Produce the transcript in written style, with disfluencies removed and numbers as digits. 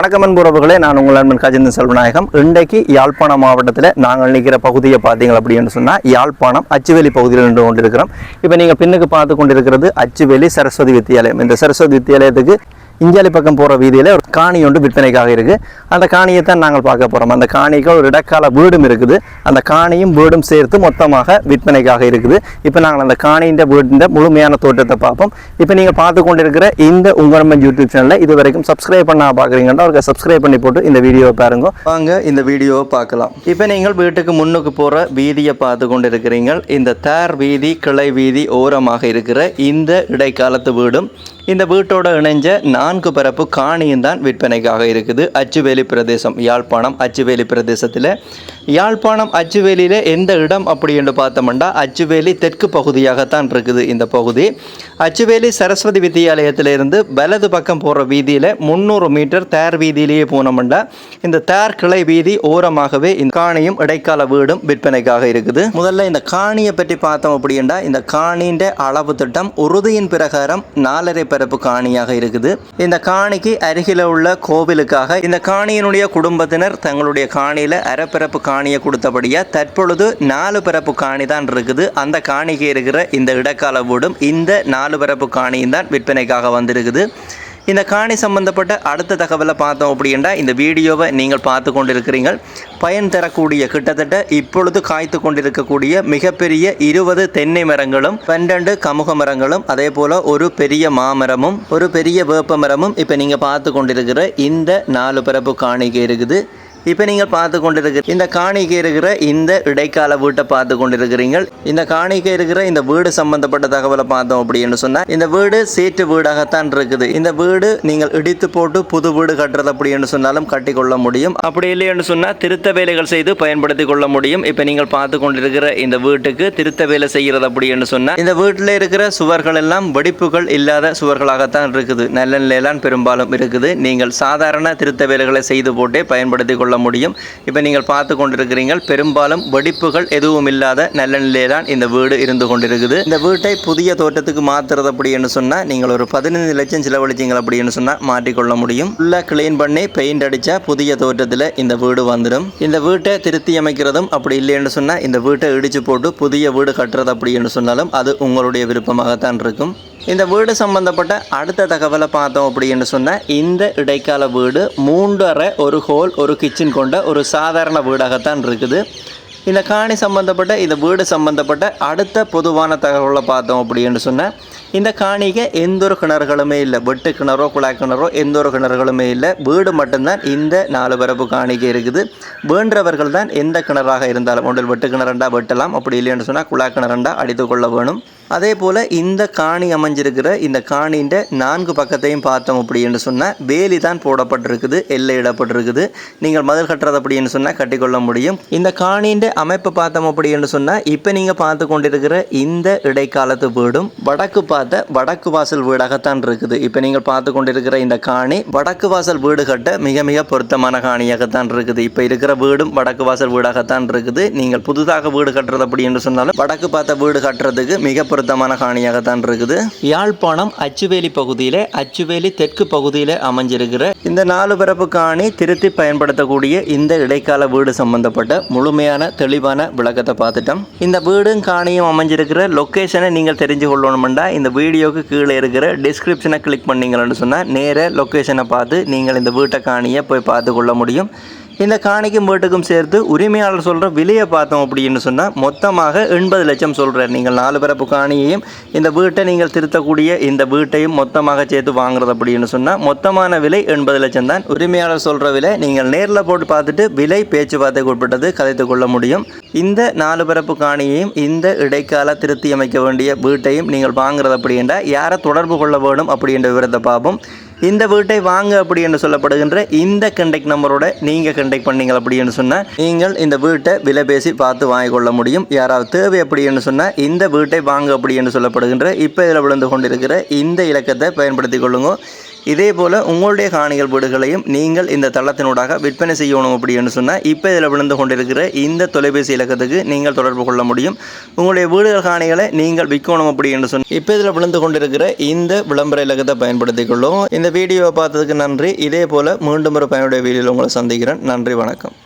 வணக்கம் அன்புறவுகளே, நான் உங்கள் நண்பன் கஜேந்திரன் செல்வநாயகம். இன்றைக்கு யாழ்ப்பாணம் மாவட்டத்தில் நாங்கள் நிற்கிற பகுதியை பார்த்தீங்க அப்படின்னு சொன்னால் யாழ்ப்பாணம் அச்சுவேலி பகுதியில் நின்று கொண்டிருக்கிறோம். இப்போ நீங்கள் பின்னுக்கு பார்த்து கொண்டிருக்கிறது அச்சுவேலி சரஸ்வதி வித்தியாலயம். இந்த சரஸ்வதி வித்தியாலயத்துக்கு இஞ்சாலி பக்கம் போகிற வீதியில் ஒரு காணி ஒன்று விற்பனைக்காக இருக்குது. அந்த காணியை தான் நாங்கள் பார்க்க போகிறோம். அந்த காணிக்கு ஒரு இடக்கால வீடும் இருக்குது. அந்த காணியும் வீடும் சேர்த்து மொத்தமாக விற்பனைக்காக இருக்குது. இப்போ நாங்கள் அந்த காணியின் வீடின் முழுமையான தோற்றத்தை பார்ப்போம். இப்போ நீங்கள் பார்த்து கொண்டிருக்கிற இந்த உங்கள் நம்ம யூடியூப் சேனலில் இது வரைக்கும் சப்ஸ்கிரைப் பண்ண பார்க்குறீங்கன்னா அவருக்கு சப்ஸ்கிரைப் பண்ணி போட்டு இந்த வீடியோவை பாருங்க. வாங்க இந்த வீடியோவை பார்க்கலாம். இப்போ நீங்கள் வீட்டுக்கு முன்னுக்கு போகிற வீதியை பார்த்து கொண்டிருக்கிறீங்க. இந்த தார் வீதி கிளை வீதி ஓரமாக இருக்கிற இந்த இடைக்காலத்து வீடும் இந்த வீட்டோட இணைஞ்ச 4 பரப்பு காணியும் தான் விற்பனைக்காக இருக்குது. அச்சுவேலி பிரதேசம், யாழ்ப்பாணம் அச்சுவேலி பிரதேசத்தில். யாழ்ப்பாணம் அச்சுவேலியில் எந்த இடம் அப்படி என்று பார்த்தோம்னா அச்சுவேலி தெற்கு பகுதியாகத்தான் இருக்குது. இந்த பகுதி அச்சுவேலி சரஸ்வதி வித்தியாலயத்திலிருந்து வலது பக்கம் போகிற வீதியில் 300 மீட்டர் தேர் வீதியிலேயே போனோம்னா இந்த தேர் கிளை வீதி ஓரமாகவே இந்த காணியும் இடைக்கால வீடும் விற்பனைக்காக இருக்குது. முதல்ல இந்த காணியை பற்றி பார்த்தோம் அப்படின்னா இந்த காணியின் அளவு திட்டம் உறுதியின் பிரகாரம் 4.5 பரப்பு காணியாக இருக்குது. இந்த காணிக்கு அருகில உள்ள கோவிலுக்காக இந்த காணியினுடைய குடும்பத்தினர் தங்களுடைய காணியில அரைப்பரப்பு காணியை கொடுத்தபடியா தற்பொழுது 4 பரப்பு காணி தான் இருக்குது. அந்த காணிக்கு இருக்கிற இந்த இடக்கால வீடும் இந்த 4 பரப்பு காணியும் தான் விற்பனைக்காக வந்திருக்குது. இந்த காணி சம்பந்தப்பட்ட அடுத்த தகவலை பார்த்தோம் அப்படின்னா இந்த வீடியோவை நீங்கள் பார்த்து கொண்டிருக்கிறீர்கள். பயன் தரக்கூடிய கிட்டத்தட்ட இப்பொழுது காய்த்து கொண்டிருக்கக்கூடிய மிகப்பெரிய 20 தென்னை மரங்களும் 12 கமுக மரங்களும் அதே போல ஒரு பெரிய மாமரமும் ஒரு பெரிய வேப்ப மரமும் இப்போ நீங்கள் பார்த்து கொண்டிருக்கிற இந்த 4 பரப்பு காணிக்கு இருக்குது. இப்போ நீங்கள் பார்த்து கொண்டிருக்கிற இந்த காணிக்கு இருக்கிற இந்த இடைக்கால வீட்டை பார்த்து கொண்டிருக்கிறீர்கள். இந்த காணிக்கு இருக்கிற இந்த வீடு சம்பந்தப்பட்ட தகவலை பார்த்தோம் அப்படின்னு சொன்னால் இந்த வீடு சீட்டு வீடாகத்தான் இருக்குது. இந்த வீடு நீங்கள் இடித்து போட்டு புது வீடு கட்டுறது அப்படின்னு சொன்னாலும் கட்டி கொள்ள முடியும். அப்படி இல்லைன்னு சொன்னால் திருத்த வேலைகள் செய்து பயன்படுத்தி கொள்ள முடியும். இப்போ நீங்கள் பார்த்து கொண்டிருக்கிற இந்த வீட்டுக்கு திருத்த வேலை செய்கிறது அப்படின்னு சொன்னால் இந்த வீட்டில் இருக்கிற சுவர்கள் எல்லாம் வெடிப்புகள் இல்லாத சுவர்களாகத்தான் இருக்குது. நல்ல நிலையிலான் பெரும்பாலும் இருக்குது. நீங்கள் சாதாரண திருத்த வேலைகளை செய்து போட்டே பயன்படுத்தி கொள்ள முடியும். இப்போ நீங்கள் பார்த்து கொண்டிருக்கிறீர்கள் பெரும்பாலும் வெடிப்புகள் எதுவும் இல்லாத நல்ல நிலையில்தான் இந்த வீடு இருந்து கொண்டிருக்குது. இந்த வீட்டை புதிய தோட்டத்துக்கு மாற்றுறது அப்படின்னு சொன்னால் நீங்கள் ஒரு 15 லட்சம் செலவழிச்சிங்க அப்படின்னு சொன்னால் மாற்றிக்கொள்ள முடியும். ஃபுல்லாக கிளீன் பண்ணி பெயிண்ட் அடித்தா புதிய தோட்டத்தில் இந்த வீடு வந்துடும். இந்த வீட்டை திருத்தி அமைக்கிறதும் அப்படி இல்லைன்னு சொன்னால் இந்த வீட்டை இடித்து போட்டு புதிய வீடு கட்டுறது அப்படின்னு சொன்னாலும் அது உங்களுடைய விருப்பமாகத்தான் இருக்கும். இந்த வீடு சம்பந்தப்பட்ட அடுத்த தகவலை பார்த்தோம் அப்படின்னு சொன்னால் இந்த இடைக்கால வீடு 3 அறை ஒரு ஹோல் ஒரு கிச்சன் கொண்ட ஒரு சாதாரண வீடாகத்தான் இருக்குது. இந்த காணி சம்பந்தப்பட்ட இந்த வீடு சம்பந்தப்பட்ட அடுத்த பொதுவான தகவலை பார்த்தோம் அப்படின்னு சொன்னால் இந்த காணிக்கு எந்த ஒரு கிணறுகளுமே இல்லை. வெட்டு கிணறோ குழாய் கிணறோ எந்த ஒரு கிணறுகளுமே இல்லை. வீடு மட்டும்தான் இந்த 4 பரப்பு காணிக்கு இருக்குது. வேண்டவர்கள் தான் எந்த கிணறாக இருந்தாலும் ஒன்றில் வெட்டு கிணறண்டா வெட்டலாம், அப்படி இல்லைன்னு சொன்னால் குழாய் கிணறண்டா அடித்து கொள்ள வேணும். அதே போல் இந்த காணி அமைஞ்சிருக்கிற இந்த காணியின் 4 பக்கத்தையும் பார்த்தோம் அப்படின்னு சொன்னால் வேலி தான் போடப்பட்டிருக்குது, எல்லையிடப்பட்டிருக்குது. நீங்கள் மதில் கட்டுறது அப்படின்னு சொன்னால் கட்டிக்கொள்ள முடியும். இந்த காணியின் அமைப்பு பார்த்தோம் அப்படின்னு சொன்னால் இப்போ நீங்கள் பார்த்து கொண்டிருக்கிற இந்த இடைக்காலத்து வீடும் வடக்கு வாசல் வீடாகத்தான் இருக்குது. இப்போ நீங்கள் பார்த்து கொண்டிருக்கிற இந்த காணி வடக்கு வாசல் வீடு கட்ட மிக மிக பொருத்தமான காணியாகத்தான் இருக்குது. இப்போ இருக்கிற வீடும் வடக்கு வாசல் வீடாகத்தான் இருக்குது. நீங்கள் புதுதாக வீடு கட்டுறது அப்படின்னு சொன்னாலும் வடக்கு பார்த்த வீடு கட்டுறதுக்கு மிக பொருத்தமான காணியாகத்தான் இருக்குது. யாழ்ப்பாணம் அச்சுவேலி பகுதியில் அச்சுவேலி தெற்கு பகுதியில் அமைஞ்சிருக்கிற இந்த 4 பரப்பு காணி திருத்தி பயன்படுத்தக்கூடிய இந்த இடைக்கால வீடு சம்பந்தப்பட்ட முழுமையான தெளிவான விளக்கத்தை பார்த்துட்டோம். இந்த வீடும் காணியும் அமைஞ்சிருக்கிற லொக்கேஷனை நீங்கள் தெரிஞ்சு கொள்ளணும்னா இந்த வீடியோக்கு கீழே இருக்கிற டிஸ்கிரிப்ஷனை கிளிக் பண்ணீங்கன்னு சொன்னால் நேர லொக்கேஷனை பார்த்து நீங்கள் இந்த வீட்டை காணியை போய் பார்த்து கொள்ள முடியும். இந்த காணிக்கும் வீட்டுக்கும் சேர்த்து உரிமையாளர் சொல்கிற விலையை பார்த்தோம் அப்படின்னு சொன்னால் மொத்தமாக 80 லட்சம் சொல்கிறார். நீங்கள் 4 பரப்பு காணியையும் இந்த வீட்டை நீங்கள் திருத்தக்கூடிய இந்த வீட்டையும் மொத்தமாக சேர்த்து வாங்குறது அப்படின்னு சொன்னால் மொத்தமான விலை 80 லட்சம் தான். உரிமையாளர் சொல்கிற விலை நீங்கள் நேரில் போட்டு பார்த்துட்டு விலை பேச்சுவார்த்தைக்கு உட்பட்டது கதைத்து கொள்ள முடியும். இந்த 4 பரப்பு காணியையும் இந்த இடைக்கால திருத்தி அமைக்க வேண்டிய வீட்டையும் நீங்கள் வாங்குறது அப்படின்னா யாரை தொடர்பு கொள்ள வேணும் அப்படின்ற விவரத்தை பார்ப்போம். இந்த வீட்டை வாங்க அப்படி என்று சொல்லப்படுகின்ற இந்த கண்டெக்ட் நம்பரோட நீங்கள் கண்டெக்ட் பண்ணீங்க அப்படின்னு சொன்னால் நீங்கள் இந்த வீட்டை விலை பேசி பார்த்து வாங்கிக்கொள்ள முடியும். யாராவது தேவை அப்படி என்று சொன்னால் இந்த வீட்டை வாங்க அப்படி என்று சொல்லப்படுகின்ற இப்போ இதில் விழுந்து கொண்டிருக்கிற இந்த இலக்கத்தை பயன்படுத்தி கொள்ளுங்க. இதே போல் உங்களுடைய காணிகள் வீடுகளையும் நீங்கள் இந்த தளத்தினூடாக விற்பனை செய்யணும் அப்படின்னு சொன்னால் இப்போ இதில் விழுந்து கொண்டிருக்கிற இந்த தொலைபேசி இலக்கத்துக்கு நீங்கள் தொடர்பு கொள்ள முடியும். உங்களுடைய வீடுகள் காணிகளை நீங்கள் விற்கணும் அப்படின்னு சொன்னால் இப்போ இதில் விழுந்து கொண்டிருக்கிற இந்த விளம்பர இலக்கத்தை பயன்படுத்திக் கொள்ளும். இந்த வீடியோவை பார்த்ததுக்கு நன்றி. இதே போல் மீண்டும் ஒரு பயனுடைய வீடியோவில் உங்களை சந்திக்கிறேன். நன்றி, வணக்கம்.